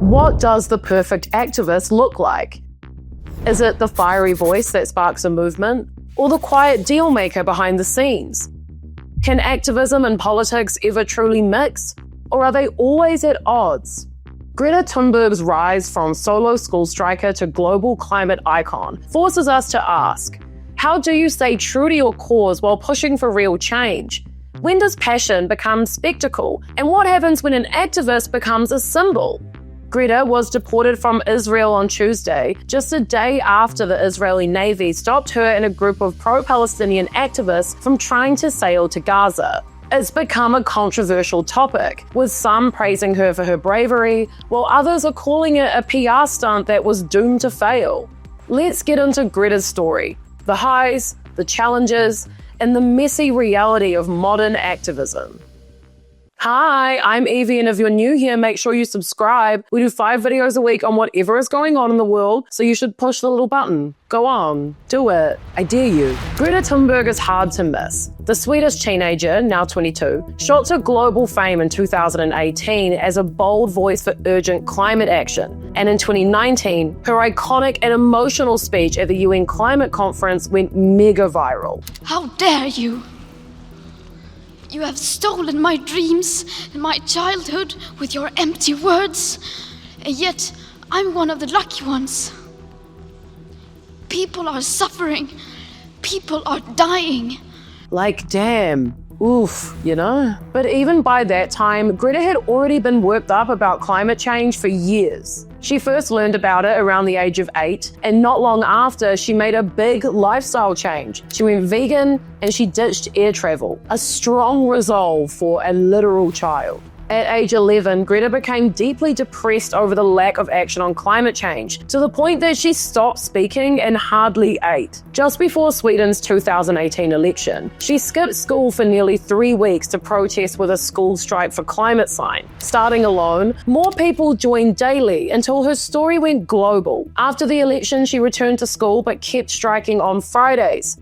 What does the perfect activist look like? Is it the fiery voice that sparks a movement, or the quiet dealmaker behind the scenes? Can activism and politics ever truly mix, or are they always at odds? Greta Thunberg's rise from solo school striker to global climate icon forces us to ask, how do you stay true to your cause while pushing for real change? When does passion become spectacle? And what happens when an activist becomes a symbol? Greta was deported from Israel on Tuesday, just a day after the Israeli Navy stopped her and a group of pro-Palestinian activists from trying to sail to Gaza. It's become a controversial topic, with some praising her for her bravery, while others are calling it a PR stunt that was doomed to fail. Let's get into Greta's story, the highs, the challenges, and the messy reality of modern activism. Hi, I'm Evie, and if you're new here, make sure you subscribe. We do 5 videos a week on whatever is going on in the world, so you should push the little button. Go on, do it. I dare you. Greta Thunberg is hard to miss. The Swedish teenager, now 22, shot to global fame in 2018 as a bold voice for urgent climate action. And in 2019, her iconic and emotional speech at the UN Climate Conference went mega viral. How dare you! You have stolen my dreams and my childhood with your empty words, and yet I'm one of the lucky ones. People are suffering. People are dying. Like, damn. Oof, you know? But even by that time, Greta had already been worked up about climate change for years. She first learned about it around the age of 8, and not long after, she made a big lifestyle change. She went vegan and she ditched air travel, a strong resolve for a literal child. At age 11, Greta became deeply depressed over the lack of action on climate change, to the point that she stopped speaking and hardly ate. Just before Sweden's 2018 election, she skipped school for nearly 3 weeks to protest with a school strike for climate sign. Starting alone, more people joined daily until her story went global. After the election, she returned to school but kept striking on Fridays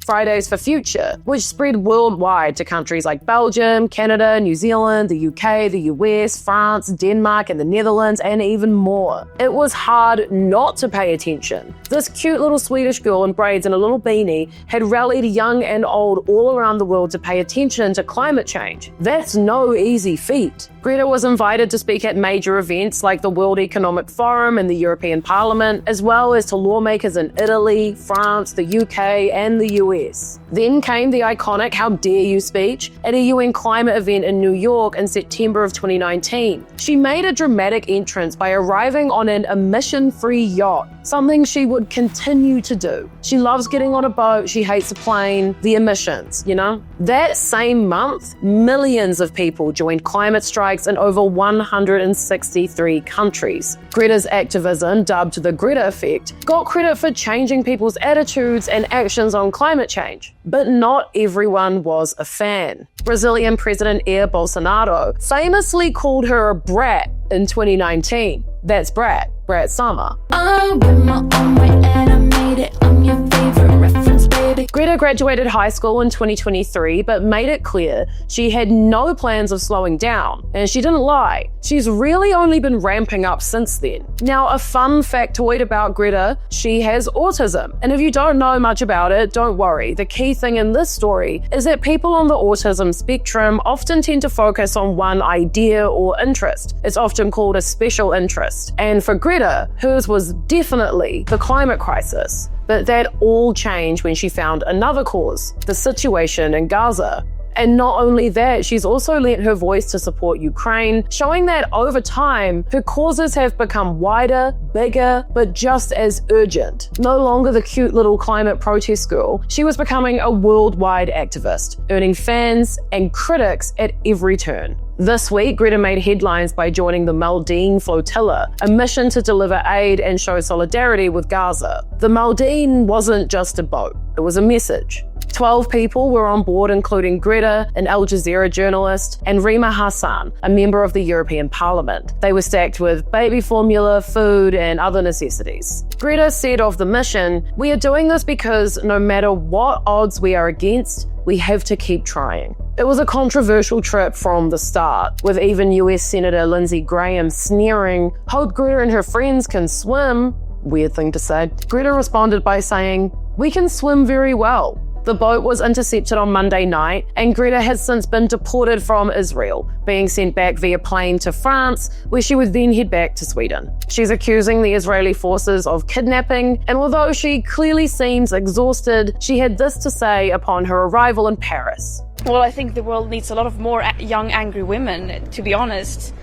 for Future, which spread worldwide to countries like Belgium, Canada, New Zealand, the UK, the US, France, Denmark, and the Netherlands, and even more. It was hard not to pay attention. This cute little Swedish girl in braids and a little beanie had rallied young and old all around the world to pay attention to climate change. That's no easy feat. Greta was invited to speak at major events like the World Economic Forum and the European Parliament, as well as to lawmakers in Italy, France, the UK, and the US. Then came the iconic How Dare You speech at a UN climate event in New York in September of 2019. She made a dramatic entrance by arriving on an emission-free yacht, something she would continue to do. She loves getting on a boat, she hates a plane, the emissions, you know? That same month, millions of people joined climate strikes in over 163 countries. Greta's activism, dubbed the Greta Effect, got credit for changing people's attitudes and actions on climate change. But not everyone was a fan. Brazilian President Jair Bolsonaro famously called her a brat in 2019. That's Brat Summer. I'm with my own way and I made it. I'm your favorite reference, baby. Greta graduated high school in 2023, but made it clear she had no plans of slowing down. And she didn't lie. She's really only been ramping up since then. Now, a fun factoid about Greta, she has autism. And if you don't know much about it, don't worry. The key thing in this story is that people on the autism spectrum often tend to focus on one idea or interest. It's often called a special interest. And for Greta, hers was definitely the climate crisis. But that all changed when she found another cause, the situation in Gaza. And not only that, she's also lent her voice to support Ukraine, showing that over time, her causes have become wider, bigger, but just as urgent. No longer the cute little climate protest girl, she was becoming a worldwide activist, earning fans and critics at every turn. This week, Greta made headlines by joining the Maldine Flotilla, a mission to deliver aid and show solidarity with Gaza. The Maldine wasn't just a boat, it was a message. 12 people were on board, including Greta, an Al Jazeera journalist, and Rima Hassan, a member of the European Parliament. They were stacked with baby formula, food, and other necessities. Greta said of the mission, "We are doing this because no matter what odds we are against, we have to keep trying." It was a controversial trip from the start, with even US Senator Lindsey Graham sneering, "Hope Greta and her friends can swim." Weird thing to say. Greta responded by saying, "We can swim very well." The boat was intercepted on Monday night, and Greta has since been deported from Israel, being sent back via plane to France, where she would then head back to Sweden. She's accusing the Israeli forces of kidnapping, and although she clearly seems exhausted, she had this to say upon her arrival in Paris. Well, I think the world needs a lot of more young, angry women, to be honest,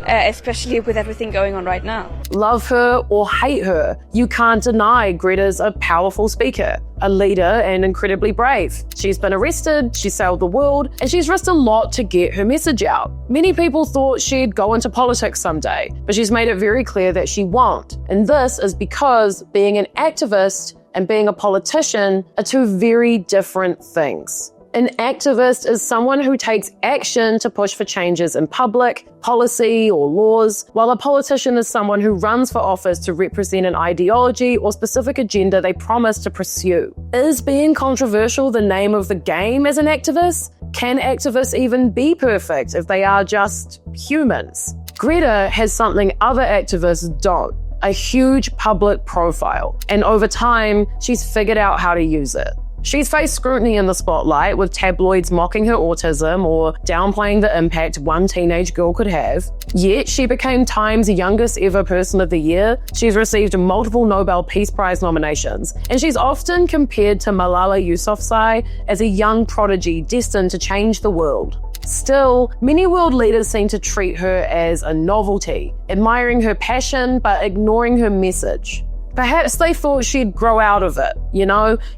especially with everything going on right now. Love her or hate her, you can't deny Greta's a powerful speaker, a leader, and incredibly brave. She's been arrested, she's sailed the world, and she's risked a lot to get her message out. Many people thought she'd go into politics someday, but she's made it very clear that she won't. And this is because being an activist and being a politician are two very different things. An activist is someone who takes action to push for changes in public, policy, or laws, while a politician is someone who runs for office to represent an ideology or specific agenda they promise to pursue. Is being controversial the name of the game as an activist? Can activists even be perfect if they are just humans? Greta has something other activists don't: a huge public profile, and over time, she's figured out how to use it. She's faced scrutiny in the spotlight, with tabloids mocking her autism or downplaying the impact one teenage girl could have. Yet she became Time's youngest ever person of the year. She's received multiple Nobel Peace Prize nominations, and she's often compared to Malala Yousafzai as a young prodigy destined to change the world. Still, many world leaders seem to treat her as a novelty, admiring her passion but ignoring her message. Perhaps they thought she'd grow out of it,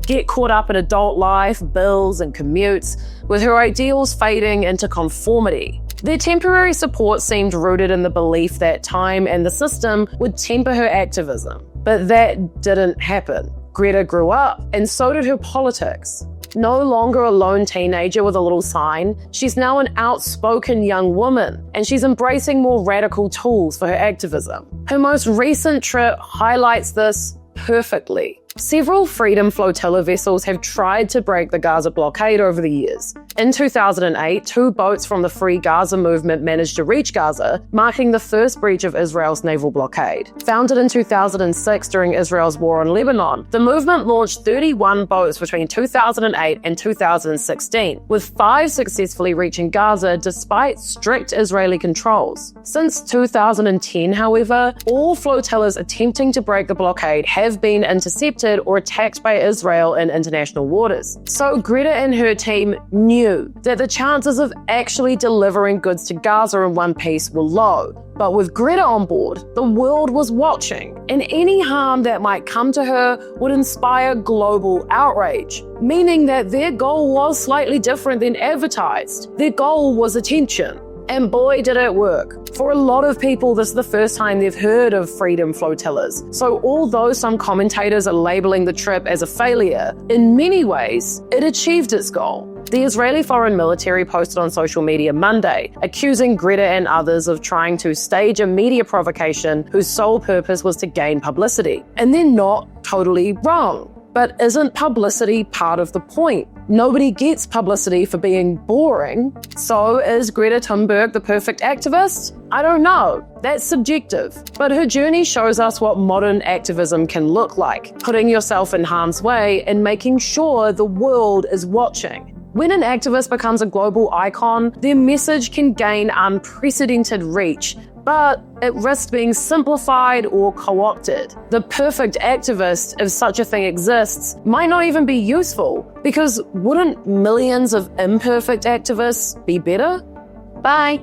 get caught up in adult life, bills, and commutes, with her ideals fading into conformity. Their temporary support seemed rooted in the belief that Time and the system would temper her activism. But that didn't happen. Greta grew up, and so did her politics. No longer a lone teenager with a little sign, she's now an outspoken young woman, and she's embracing more radical tools for her activism. Her most recent trip highlights this perfectly. Several Freedom Flotilla vessels have tried to break the Gaza blockade over the years. In 2008, 2 boats from the Free Gaza movement managed to reach Gaza, marking the first breach of Israel's naval blockade. Founded in 2006 during Israel's war on Lebanon, the movement launched 31 boats between 2008 and 2016, with 5 successfully reaching Gaza despite strict Israeli controls. Since 2010, however, all flotillas attempting to break the blockade have been intercepted or attacked by Israel in international waters. So Greta and her team knew that the chances of actually delivering goods to Gaza in one piece were low. But with Greta on board, the world was watching, and any harm that might come to her would inspire global outrage, meaning that their goal was slightly different than advertised. Their goal was attention. And boy, did it work. For a lot of people, this is the first time they've heard of Freedom Flotillas. So although some commentators are labeling the trip as a failure, in many ways, it achieved its goal. The Israeli foreign military posted on social media Monday, accusing Greta and others of trying to stage a media provocation whose sole purpose was to gain publicity. And they're not totally wrong. But isn't publicity part of the point? Nobody gets publicity for being boring. So is Greta Thunberg the perfect activist? I don't know. That's subjective. But her journey shows us what modern activism can look like, putting yourself in harm's way and making sure the world is watching. When an activist becomes a global icon, their message can gain unprecedented reach, but it risks being simplified or co-opted. The perfect activist, if such a thing exists, might not even be useful, because wouldn't millions of imperfect activists be better? Bye.